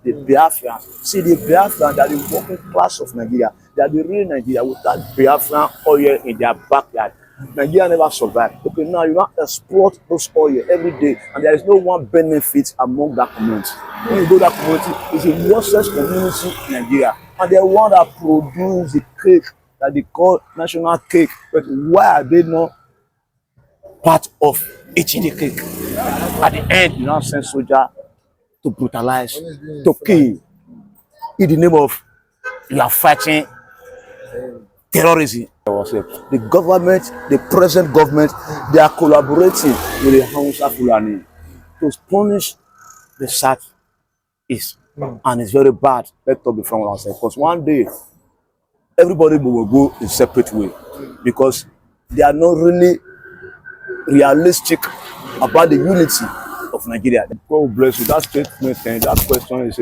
the Biafrans. See, the Biafrans, they are the working class of Nigeria. They are the real Nigeria without Biafran oil in their backyard. Nigeria never survived. Okay, now you not exploit those oil every day, and there is no one benefit among that community. When you go to that community, it's a worthless community in Nigeria, and they want to produce the cake that they call national cake. But why are they not part of eating the cake? At the end, you now send soldier to brutalize, to kill, in the name of you are fighting terrorism. The government, the present government, they are collaborating with the Hausa Fulani to punish the Southeast. And it's very bad. Let's talk from ourselves. Because one day, everybody will go in separate way. Because they are not really realistic about the unity of Nigeria. God bless you. That statement and that question is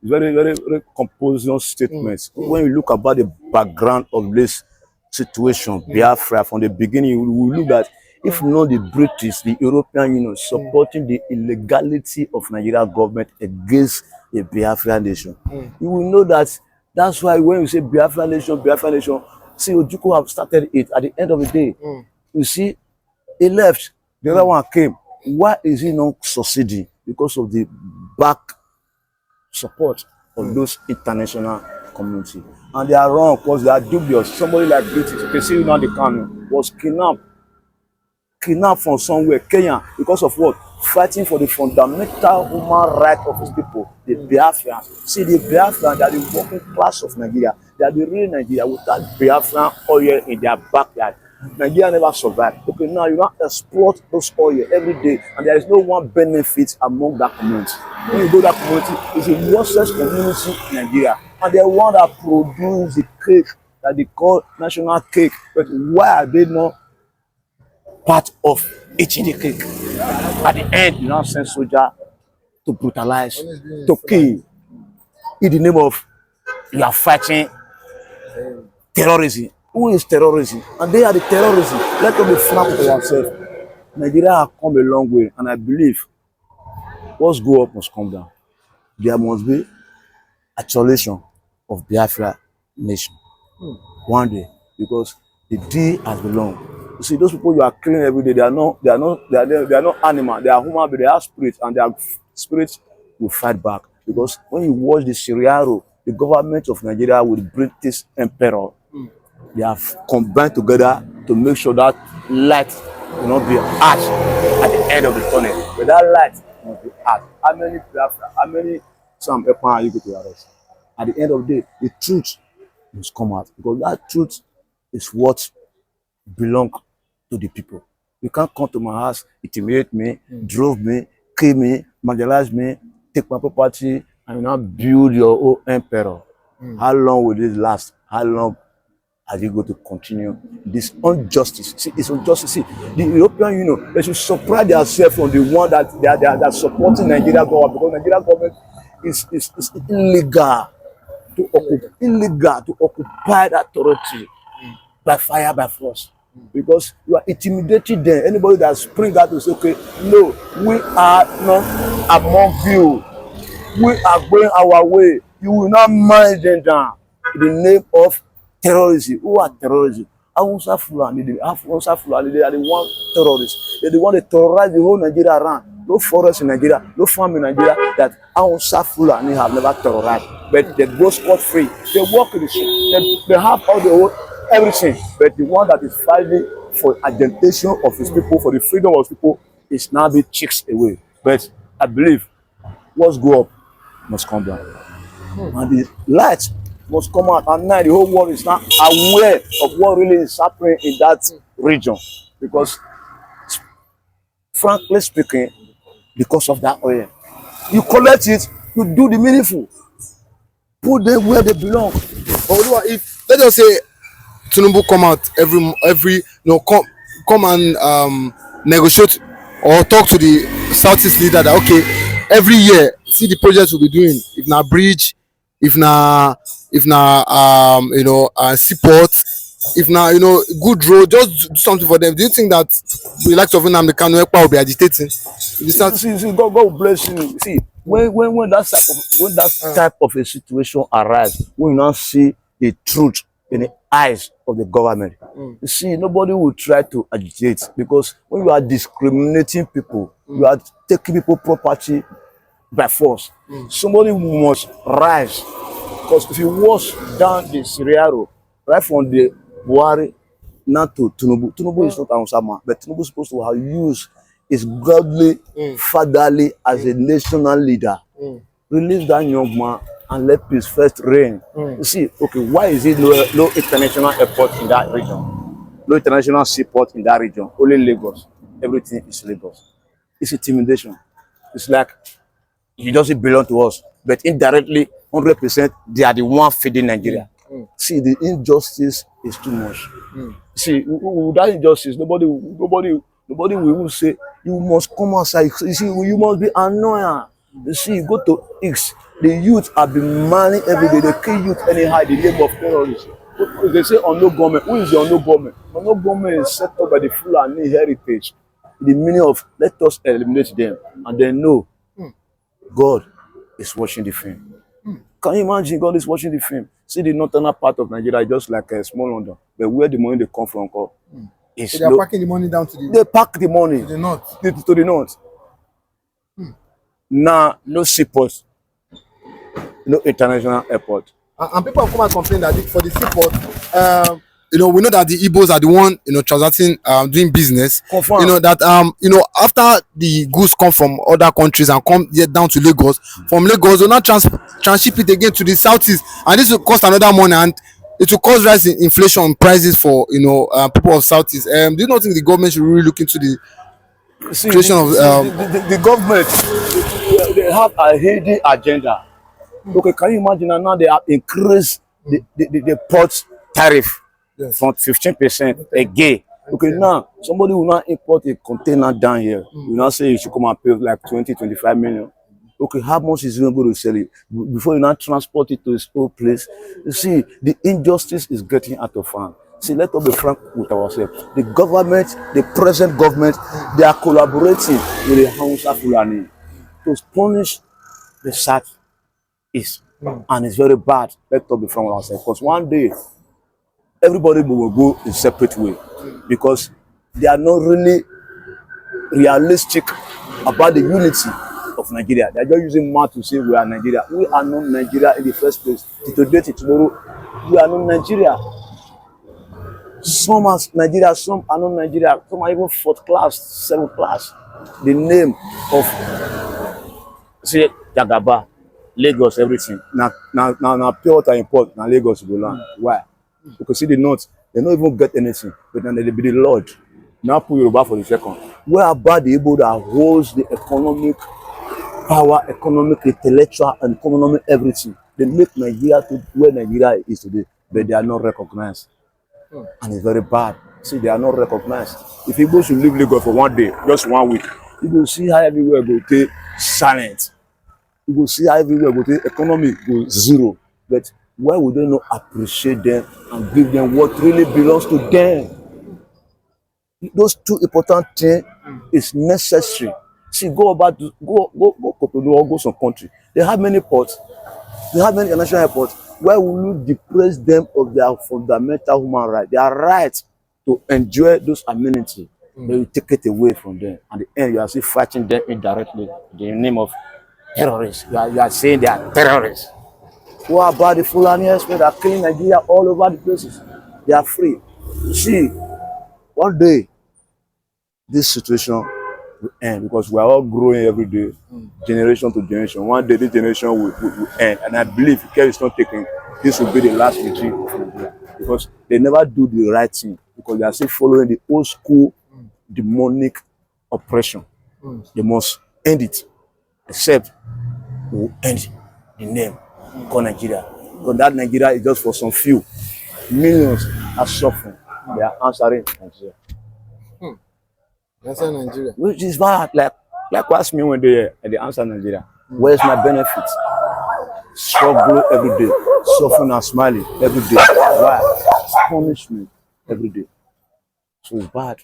very composing statement. When you look about the background of this situation, Biafra, from the beginning, we look at if not the British, the European Union supporting the illegality of Nigeria government against the Biafra nation. You will know that that's why when you say Biafra nation, see Ojukwu have started it at the end of the day. You see, he left, the other one came. Why is he not succeeding? Because of the back support of those international community. And they are wrong because they are dubious. Somebody like British, you can see now the Kanu, was kidnapped from somewhere, Kenya, because of what? Fighting for the fundamental human right of his people, the Biafrans. See, the Biafrans, they are the working class of Nigeria. They are the real Nigeria without Biafran oil in their backyard. Nigeria never survived. Okay, now you not exploit those oil every day, and there is no one benefit among that community. When you go to that community, it's a worthless community in Nigeria, and they want to produce the cake that they call national cake. But why are they not part of eating the cake? At the end, you now send soldier to brutalize, to kill, in the name of you are fighting terrorism. Who is terrorism? And they are the terrorism. Let us be frank with ourselves. Nigeria has come a long way, and I believe what's go up must come down. There must be isolation of Biafra nation one day, because the day has been long. You see, those people you are killing every day, they are not animal, they are human, but they have spirits, and their spirits will fight back. Because when you watch the scenario, the government of Nigeria with the British emperor, they have combined together to make sure that light will not be harsh at the end of the tunnel. But that light must be harsh. How many some are you going to arrest? At the end of the day, the truth must come out, because that truth is what belongs to the people. You can't come to my house, intimidate me, drove me, kill me, marginalize me, take my property, and you now build your own emperor. How long will this last? How long are you going to continue this injustice? See, it's injustice. See, the European Union, they should surprise themselves from the one that they are supporting Nigeria government, because Nigeria government is illegal to occupy that territory by fire, by force. Because you are intimidating them. Anybody that spring out will say, okay, no, we are not among you. We are going our way. You will not manage them down in the name of terrorism. Who are terrorism? Hausa Fulani, they are the one terrorists. They are the one that terrorize the whole Nigeria around. No forest in Nigeria, no farm in Nigeria that Hausa Fulani have never terrorized. But they go scot-free. They work in the street. They have all the whole everything. But the one that is fighting for agitation of his people, for the freedom of his people, is now being chased away. But I believe what's go up must come down. And the light must come out, and now the whole world is not aware of what really is happening in that region. Because, frankly speaking, because of that oil, you collect it, you do the meaningful, put them where they belong. Although if let us say Tinubu come out every come and negotiate or talk to the Southeast leader that okay, every year see the projects we'll be doing, if na bridge, if na seaport, if na good road, just do something for them. Do you think that the likes of Nnamdi Kanu will be agitating? See, God will bless you. See, When that type of a situation arise, when you now see the truth in the eyes of the government, you see nobody will try to agitate, because when you are discriminating people, you are taking people property by force. Somebody must rise, because if you watch down the scenario right from the Buhari now to Tinubu is not an Osama, but Tinubu is supposed to have used his godly, fatherly as a national leader. Release that young man and let peace first reign. You see, okay, why is it no international airport in that region? No international seaport in that region. Only Lagos. Everything is Lagos. It's intimidation. It's like you just belong to us, but indirectly, 100%, they are the one feeding Nigeria. See, the injustice is too much. See, with that injustice, nobody will even say you must come outside. You see, you must be annoying. You see, you go to X, the youth have been marrying every day. They kill youth anyhow in the name of terrorism. They say on no government. Who is the on no government? On no government is set up by the Fulani heritage. The meaning of let us eliminate them, and they know God is watching the film. Can you imagine God is watching the film? See, the northern part of Nigeria, just like a small London, but where the money they come from, is So they are packing the money down to they pack the money to the north. to the north. Now, no seaport, no international airport. And people have come and complained that for the seaport, we know that the Igbos are the one, transacting, doing business. Confirm. That after the goods come from other countries and come here down to Lagos, from Lagos, they'll not transship it again to the southeast, and this will cost another money, and it will cause rise in inflation prices for people of southeast. Do you not think the government should really look into the See, creation of the government, they have a hidden agenda. Okay, can you imagine now they have increased the port tariff from 15% again. Okay, now somebody will not import a container down here. You now say you should come and pay like 20-25 million. Okay, how much is he going to sell it before you now transport it to his old place? You see, the injustice is getting out of hand. See, let us be frank with ourselves. The government, the present government, they are collaborating with the Hausa Fulani to punish the South East. And it's very bad. Let us be frank with ourselves. Because one day, everybody will go in separate way, because they are not really realistic about the unity of Nigeria. They are just using math to say we are Nigeria. We are not Nigeria in the first place. Today, tomorrow, we are not Nigeria. Some are Nigeria, some are not Nigeria. Some are even fourth class, seventh class. The name of say Jagaba, Lagos, everything. Now pure water import. Now Lagos will land. Why? Because see the north, they don't even get anything, but then they be the Lord. Now put Yoruba for the second. Where about the able that holds the economic power, economic, intellectual, and economic everything? They make Nigeria to where Nigeria is today, but they are not recognized. And it's very bad. See, they are not recognized. If Igbo should leave Lagos for one day, just 1 week, you will see how everywhere go take silent. You will see how everywhere go take economy go zero. But why would they not appreciate them and give them what really belongs to them? Those two important things is necessary. See, go Cotonou or go some country. They have many ports. They have many international airports. Why will you depress them of their fundamental human right? Their right to enjoy those amenities. They will take it away from them. At the end, you are still fighting them indirectly in the name of terrorists. You are saying they are terrorists. What about the Fulani herdsmen that are killing Nigeria all over the places? They are free. You see, one day, this situation will end, because we are all growing every day, generation to generation. One day, this generation will end. And I believe if care is not taken, this will be the last regime of Nigeria. Because they never do the right thing, because they are still following the old school demonic oppression. They must end it, except we will end the name called Nigeria. Because that Nigeria is just for some few. Millions are suffering. They are answering Nigeria. Answer Nigeria. Which is bad. Like ask me one day, and they answer Nigeria. Where's my benefit? Struggle every day, suffering and smiling every day. Why? Punishment every day. So it's bad.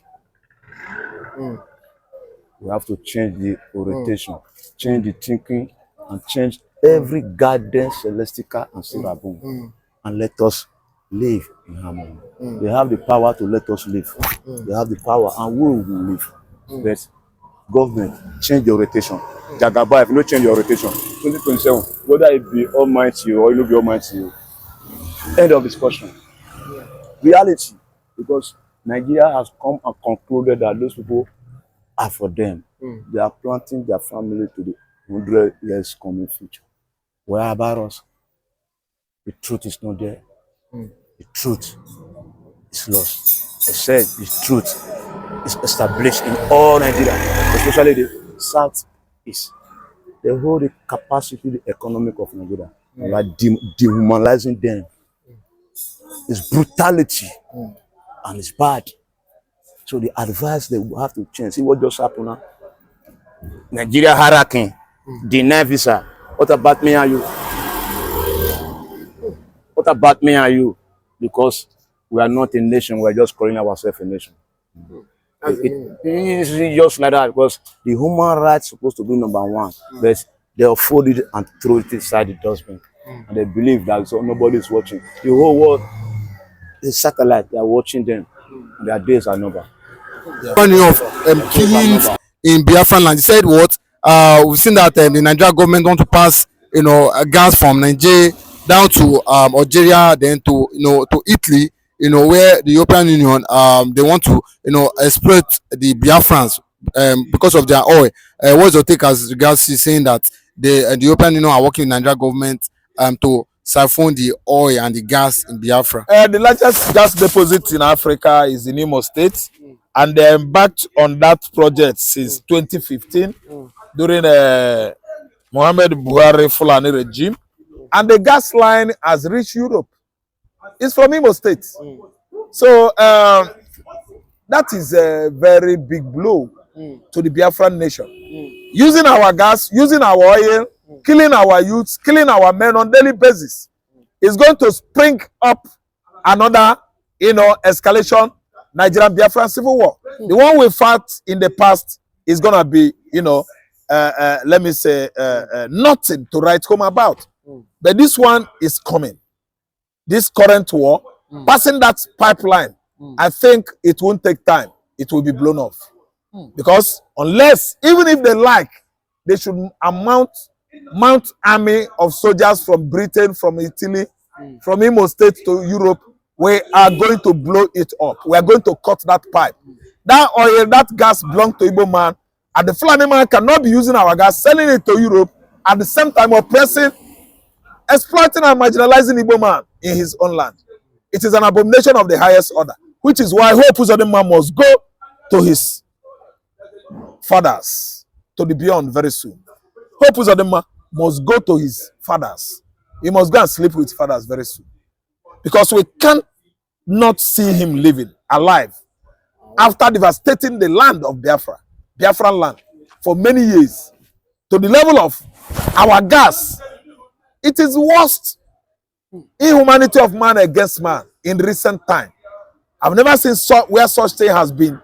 We have to change the orientation, change the thinking, and change every garden celestial and seraphim and let us live in harmony. They have the power to let us live. They have the power and we will live. But government, change your orientation. Jagaba, if you don't change your orientation, 2027, whether it be almighty or it will be almighty, end of discussion. Reality, because Nigeria has come and concluded that those people are for them. They are planting their family to the 100 years coming future. Where about us? The truth is not there. The truth is lost. I said the truth is established in all Nigeria, especially the southeast. They hold the capacity, the economic of Nigeria, like dehumanizing them. It's brutality and it's bad. So the advice they will have to change. See what just happened now? Nigeria hurricane, deny visa. What about me and you? What about me and you? Because we are not a nation, we are just calling ourselves a nation. It's just like that because the human rights supposed to be number one, but they are folded and throw it inside the dustbin. And they believe that so nobody is watching. The whole world is satellite, they are watching them. Their days are numbered. Running of killings in Biafran land. He said what? We've seen that the Nigerian government want to pass, gas from Niger down to Algeria, then to to Italy, where the European Union they want to exploit the Biafrans because of their oil. What's your take as regards to saying that the European Union are working with Nigerian government to siphon the oil and the gas in Biafra? The largest gas deposit in Africa is in Imo State, and they embarked on that project since 2015 during Mohamed Buhari Fulani regime, and the gas line has reached Europe. It's from Imo State. So that is a very big blow to the Biafran nation. Using our gas, using our oil, killing our youths, killing our men on daily basis is going to spring up another, escalation, Nigerian Biafran civil war. The one we fought in the past is going to be, let me say, nothing to write home about. But this one is coming. This current war, passing that pipeline, I think it won't take time. It will be blown off. Because unless, even if they like, they should mount army of soldiers from Britain, from Italy, from Imo State to Europe. We are going to blow it up. We are going to cut that pipe. That oil, that gas belongs to Igbo man, and the Fulani man cannot be using our gas, selling it to Europe, at the same time oppressing, exploiting and marginalizing Igbo man in his own land. It is an abomination of the highest order, which is why Hope Uzodinma must go to his fathers, to the beyond very soon. Hope Uzodinma must go to his fathers. He must go and sleep with his fathers very soon. Because we can't not see him living alive after devastating the land of Biafra, Biafran land, for many years, to the level of our gas. It is worst inhumanity of man against man in recent time. I've never seen where such thing has been,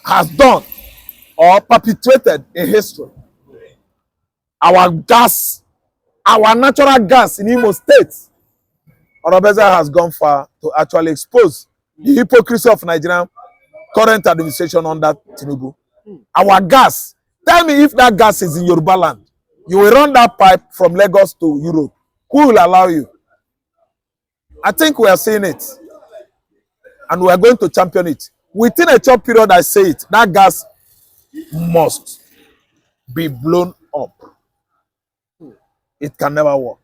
has done or perpetuated in history. Our gas, our natural gas in Imo State, Orobeza has gone far to actually expose the hypocrisy of Nigerian current administration under Tinubu. Our gas, tell me if that gas is in Yoruba land, you will run that pipe from Lagos to Europe. Who will allow you? I think we are seeing it. And we are going to champion it. Within a short period, I say it, that gas must be blown up. It can never work.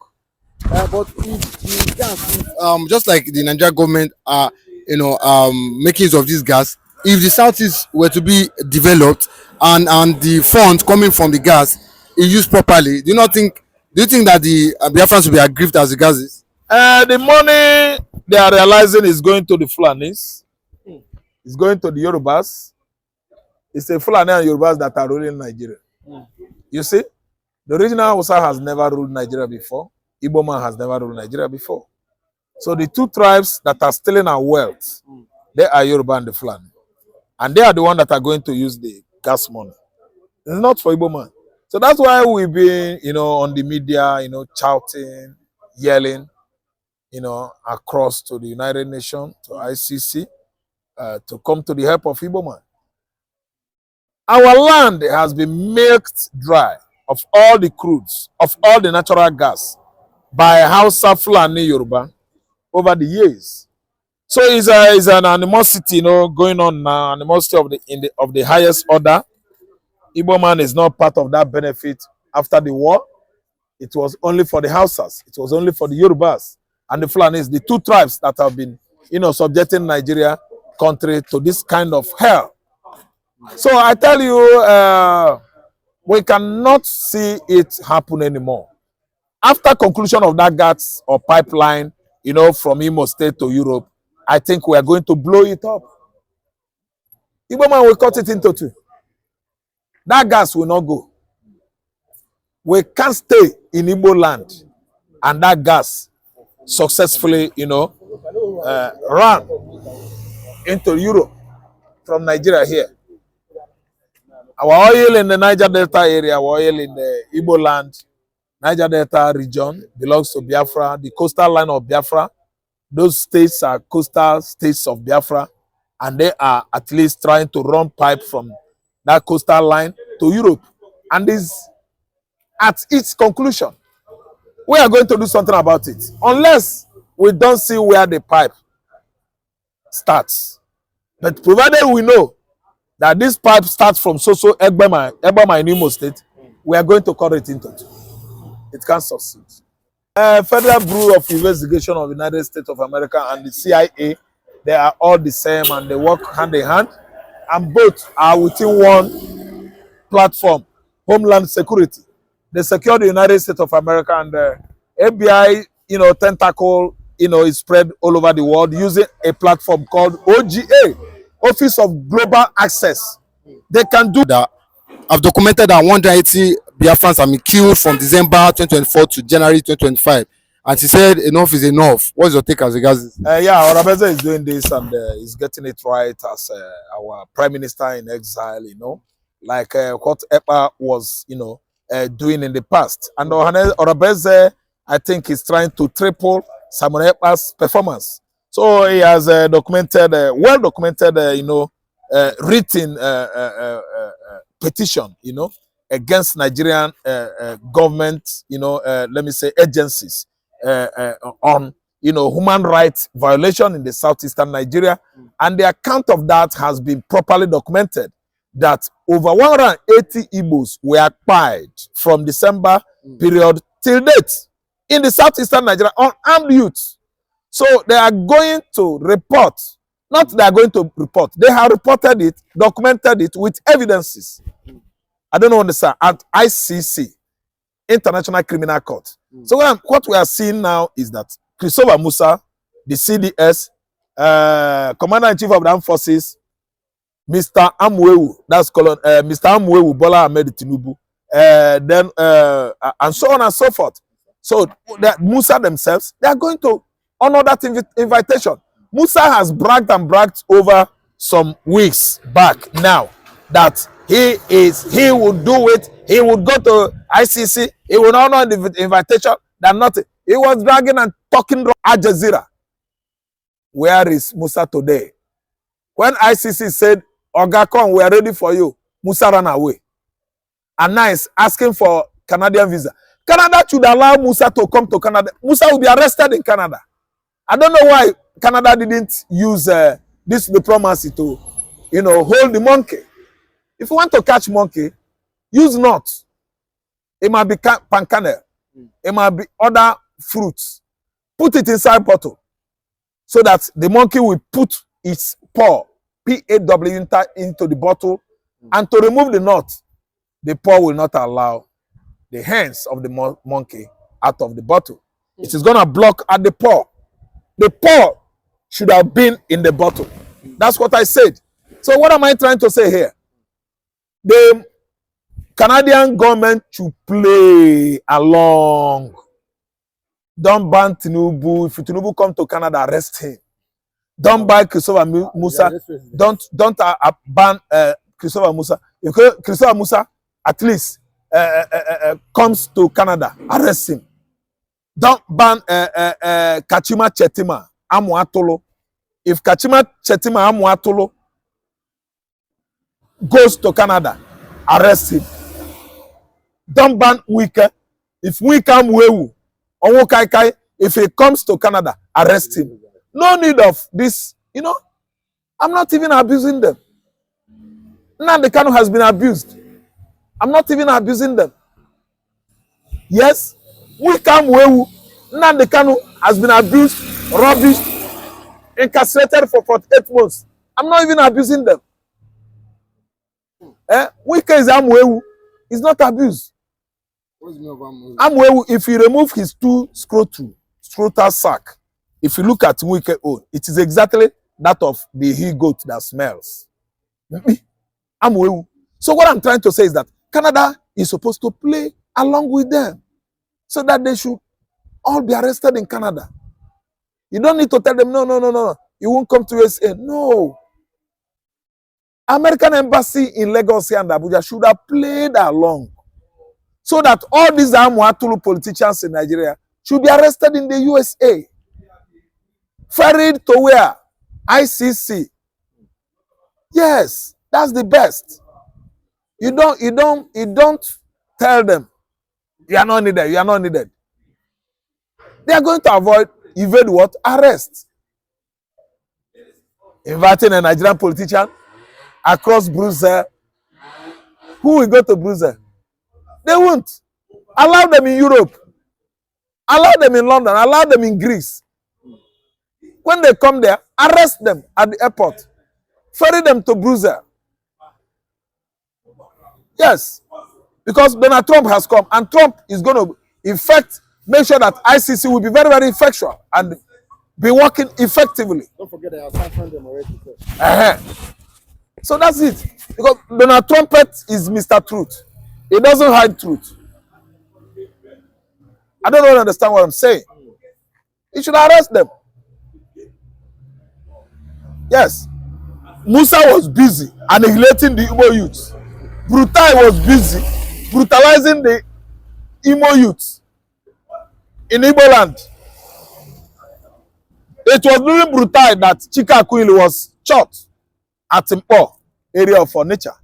But if gas, just like the Nigerian government are, making use of this gas, if the southeast were to be developed and the funds coming from the gas is used properly, do you think that the Biafrans will be aggrieved as the gas is? The money they are realizing is going to the Fulanis. It's going to the Yorubas. It's the Fulani and Yorubas that are ruling Nigeria. You see, the original Hausa has never ruled Nigeria before. Igbo man has never ruled Nigeria before. So the two tribes that are stealing our wealth, they are Yoruba and the Fulani. And they are the ones that are going to use the gas money. It's not for Igbo man. So that's why we've been, on the media, shouting, yelling, across to the United Nations, to ICC, to come to the help of Igbo man. Our land has been milked dry of all the crudes, of all the natural gas by Hausa, Fulani, Yoruba over the years. So it's an animosity, going on now, animosity of the highest order. Igbo man is not part of that benefit after the war. It was only for the Hausas. It was only for the Yorubas and the Fulanis, the two tribes that have been, subjecting Nigeria country to this kind of hell. So I tell you, we cannot see it happen anymore. After conclusion of that gas or pipeline, from Imo State to Europe, I think we are going to blow it up. Igbo man will cut it into two. That gas will not go. We can't stay in Igbo land and that gas successfully, run into Europe from Nigeria here. Our oil in the Niger Delta area, our oil in the Igbo land, Niger Delta region belongs to Biafra, the coastal line of Biafra. Those states are coastal states of Biafra, and they are at least trying to run pipe from that coastal line to Europe. And this, at its conclusion, we are going to do something about it. Unless we don't see where the pipe starts. But provided we know that this pipe starts from Egbema in Imo State, we are going to cut it into two. It can't succeed. Federal Bureau of Investigation of the United States of America and the CIA, they are all the same and they work hand in hand. And both are within one platform, Homeland Security. They secure the United States of America, and the FBI, tentacle, is spread all over the world using a platform called OGA, Office of Global Access. They can do that. I've documented that 180 Biafrans have been killed from December 2024 to January 2025. And she said enough is enough. What's your take as regards this? Orabeze is doing this and is getting it right as our Prime Minister in exile, like what EPA was, doing in the past. And Orabeze, I think, is trying to triple Simon EPA's performance. So he has documented, well-documented, written petition, against Nigerian government, let me say agencies on, human rights violation in the southeastern Nigeria. And the account of that has been properly documented, that over 180 Igbos were pied from December period till date in the southeastern Nigeria on armed youths. So they are going to report, not they are going to report, they have reported it, documented it with evidences. I don't understand, at ICC, International Criminal Court. So what we are seeing now is that Christopher Musa, the CDS, Commander-in-Chief of the Armed Forces, Mr. Amwewu, that's called Mr. Amwewu, Bola Ahmed Tinubu, then and so on and so forth. So that Musa themselves, they are going to honor that invitation. Musa has bragged over some weeks back now that he would do it. He would go to ICC. He would honor the invitation. That nothing. He was bragging and talking Al Jazeera. Where is Musa today? When ICC said, Oga, come, we are ready for you, Musa ran away. And now he's asking for Canadian visa. Canada should allow Musa to come to Canada. Musa will be arrested in Canada. I don't know why Canada didn't use this diplomacy to, hold the monkey. If you want to catch monkey, use nuts. It might be palm kernel. It might be other fruits. Put it inside bottle so that the monkey will put its paw, P-A-W, into the bottle, and to remove the nut, the paw will not allow the hands of the monkey out of the bottle. It is going to block at the paw. The paw should have been in the bottle. That's what I said. So what am I trying to say here? The Canadian government should play along. Don't ban Tinubu. If Tinubu come to Canada, arrest him. Don't buy Christopher Musa. Don't ban Christopher Musa. If Christopher Musa, at least comes to Canada, arrest him. Don't ban Kachima Chetima Amuatolo. If Kachima Chetima Amuatolo goes to Canada, arrest him. Don't ban Wike. If Wike Amwewu, Onwokaikai, if he comes to Canada, arrest him. No need of this, you know. I'm not even abusing them. Nnamdi Kanu has been abused. I'm not even abusing them. Yes, Wike Amwewu, Nnamdi Kanu has been abused, rubbished, incarcerated for 48 months. I'm not even abusing them. Wike is Amwewu. He's not abused. Amwewu, if you remove his two scrotal sac, if you look at Wike own, it is exactly that of the he-goat that smells. Amwewu. So what I'm trying to say is that Canada is supposed to play along with them so that they should all be arrested in Canada. You don't need to tell them, no. You won't come to USA. No. American embassy in Lagos and Abuja should have played along so that all these Amuatulu politicians in Nigeria should be arrested in the USA. Ferried to where? ICC. Yes, that's the best. You don't tell them you are not needed. They are going to evade what? Arrest. Inviting a Nigerian politician across Brussels. Who will go to Brussels? They won't. Allow them in Europe. Allow them in London. Allow them in Greece. When they come there, arrest them at the airport. Ferry them to Brussels. Yes. Because Donald Trump has come and Trump is going to make sure that ICC will be very, very effectual and be working effectively. Don't forget that I signed them already. So that's it. Because Donald Trump is Mr. Truth. He doesn't hide truth. I don't really understand what I'm saying. He should arrest them. Yes. Musa was busy annihilating the Igbo youths. Brutai was busy brutalizing the Imo youths in Igbo land. It was during Brutai that Chika Akuili was shot at Mpo area of Onitsha.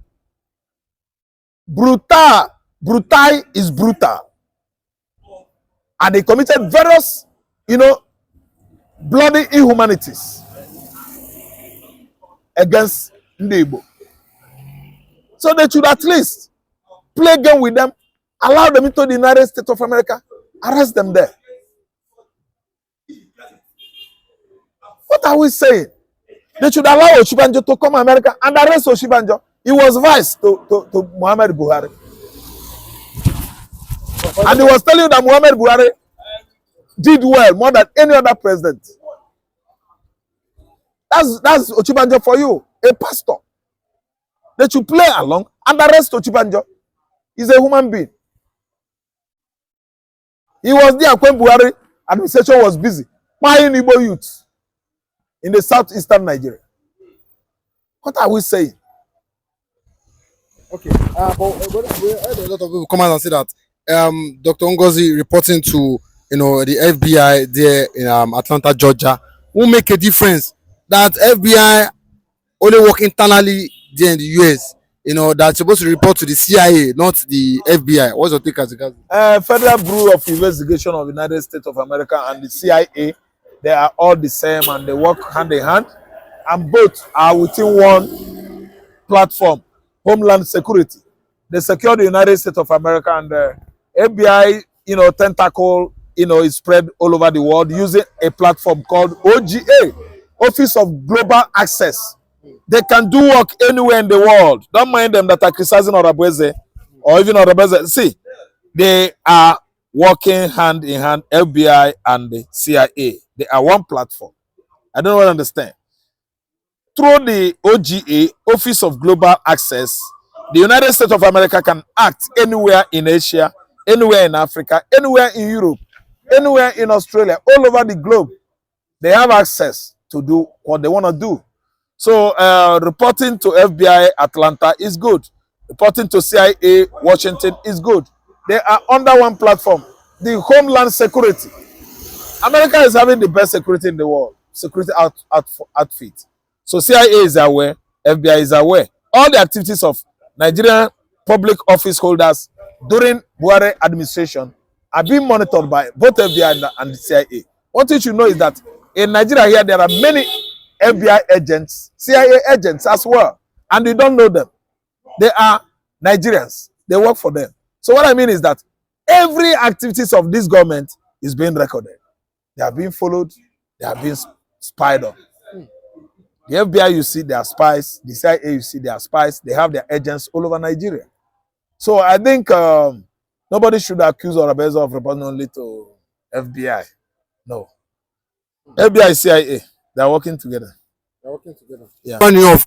Brutai is brutal. And they committed various, bloody inhumanities against Igbo. So they should at least play game with them, allow them into the United States of America, arrest them there. What are we saying? They should allow Oshibanjo to come to America and arrest Oshibanjo. He was vice to Muhammad Buhari. And he was telling you that Muhammad Buhari did well more than any other president. That's Oshibanjo for you, a pastor. They should play along and arrest Oshibanjo. He's a human being. He was there when Buhari administration was busy buying Igbo youths in the southeastern Nigeria. What are we saying? Okay, but we heard a lot of people come out and say that Dr. Ngozi reporting to the FBI there in Atlanta, Georgia, will make a difference. That FBI only work internally there in the US. That's supposed to report to the CIA, not the FBI. What's your take as a Federal Bureau of Investigation of the United States of America and the CIA, they are all the same and they work hand in hand, and both are within one platform, Homeland Security. They secure the United States of America, and the FBI, tentacle, is spread all over the world using a platform called OGA, Office of Global Access. They can do work anywhere in the world. Don't mind them that are criticizing Orabweze or even Orabweze. See, they are working hand in hand, FBI and the CIA. They are one platform. I don't really understand. Through the OGA, Office of Global Access, the United States of America can act anywhere in Asia, anywhere in Africa, anywhere in Europe, anywhere in Australia, all over the globe. They have access to do what they want to do. So reporting to FBI Atlanta is good. reporting to CIA, Washington is good. They are under one platform, the Homeland Security. America is having the best security in the world, security outfit. So CIA is aware, FBI is aware. All the activities of Nigerian public office holders during Buhari administration are being monitored by both FBI and the CIA. What you should know is that in Nigeria here, there are many FBI agents, CIA agents as well, and you don't know them. They are Nigerians. They work for them. So what I mean is that every activities of this government is being recorded. They are being followed. They are being spied on. The FBI, you see, they are spies. The CIA, you see, they are spies. They have their agents all over Nigeria. So I think nobody should accuse Orabezo of reporting only to FBI. No. FBI, CIA, they are working together. They're working together. Yeah. Funny enough,